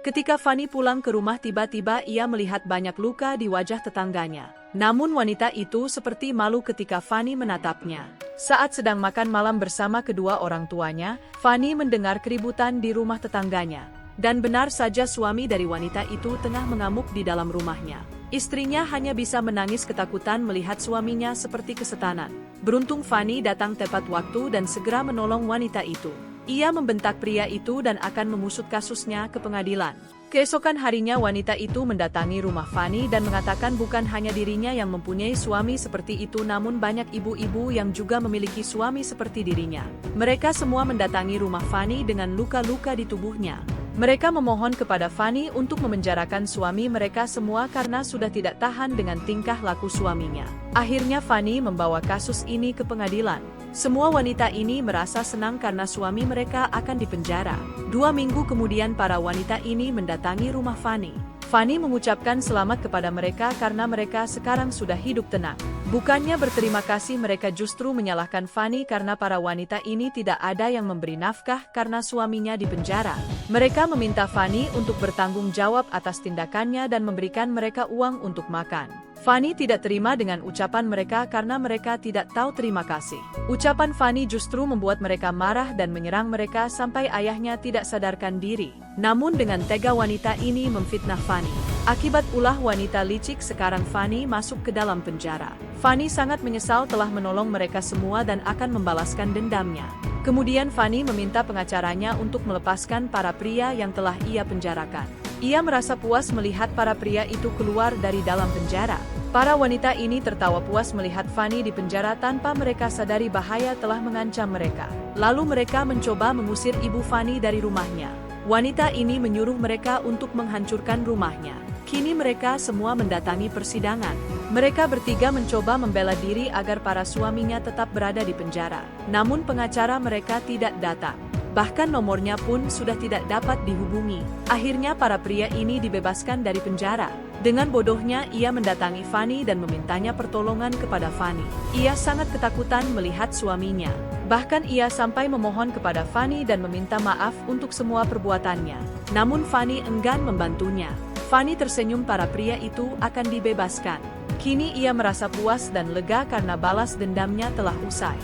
Ketika Fanny pulang ke rumah tiba-tiba ia melihat banyak luka di wajah tetangganya. Namun wanita itu seperti malu ketika Fanny menatapnya. Saat sedang makan malam bersama kedua orang tuanya, Fanny mendengar keributan di rumah tetangganya. Dan benar saja suami dari wanita itu tengah mengamuk di dalam rumahnya. Istrinya hanya bisa menangis ketakutan melihat suaminya seperti kesetanan. Beruntung Fanny datang tepat waktu dan segera menolong wanita itu. Ia membentak pria itu dan akan mengusut kasusnya ke pengadilan. Keesokan harinya wanita itu mendatangi rumah Fanny dan mengatakan bukan hanya dirinya yang mempunyai suami seperti itu namun banyak ibu-ibu yang juga memiliki suami seperti dirinya. Mereka semua mendatangi rumah Fanny dengan luka-luka di tubuhnya. Mereka memohon kepada Fanny untuk memenjarakan suami mereka semua karena sudah tidak tahan dengan tingkah laku suaminya. Akhirnya Fanny membawa kasus ini ke pengadilan. Semua wanita ini merasa senang karena suami mereka akan dipenjara. 2 minggu kemudian para wanita ini mendatangi rumah Fanny. Fanny mengucapkan selamat kepada mereka karena mereka sekarang sudah hidup tenang. Bukannya berterima kasih, mereka justru menyalahkan Fanny karena para wanita ini tidak ada yang memberi nafkah karena suaminya dipenjara. Mereka meminta Fanny untuk bertanggung jawab atas tindakannya dan memberikan mereka uang untuk makan. Fanny tidak terima dengan ucapan mereka karena mereka tidak tahu terima kasih. Ucapan Fanny justru membuat mereka marah dan menyerang mereka sampai ayahnya tidak sadarkan diri. Namun dengan tega wanita ini memfitnah Fanny. Akibat ulah wanita licik sekarang Fanny masuk ke dalam penjara. Fanny sangat menyesal telah menolong mereka semua dan akan membalaskan dendamnya. Kemudian Fanny meminta pengacaranya untuk melepaskan para pria yang telah ia penjarakan. Ia merasa puas melihat para pria itu keluar dari dalam penjara. Para wanita ini tertawa puas melihat Fanny di penjara tanpa mereka sadari bahaya telah mengancam mereka. Lalu mereka mencoba mengusir ibu Fanny dari rumahnya. Wanita ini menyuruh mereka untuk menghancurkan rumahnya. Kini mereka semua mendatangi persidangan. Mereka bertiga mencoba membela diri agar para suaminya tetap berada di penjara. Namun pengacara mereka tidak datang. Bahkan nomornya pun sudah tidak dapat dihubungi. Akhirnya para pria ini dibebaskan dari penjara. Dengan bodohnya ia mendatangi Fanny dan memintanya pertolongan kepada Fanny. Ia sangat ketakutan melihat suaminya. Bahkan ia sampai memohon kepada Fanny dan meminta maaf untuk semua perbuatannya. Namun Fanny enggan membantunya. Fanny tersenyum, para pria itu akan dibebaskan. Kini ia merasa puas dan lega karena balas dendamnya telah usai.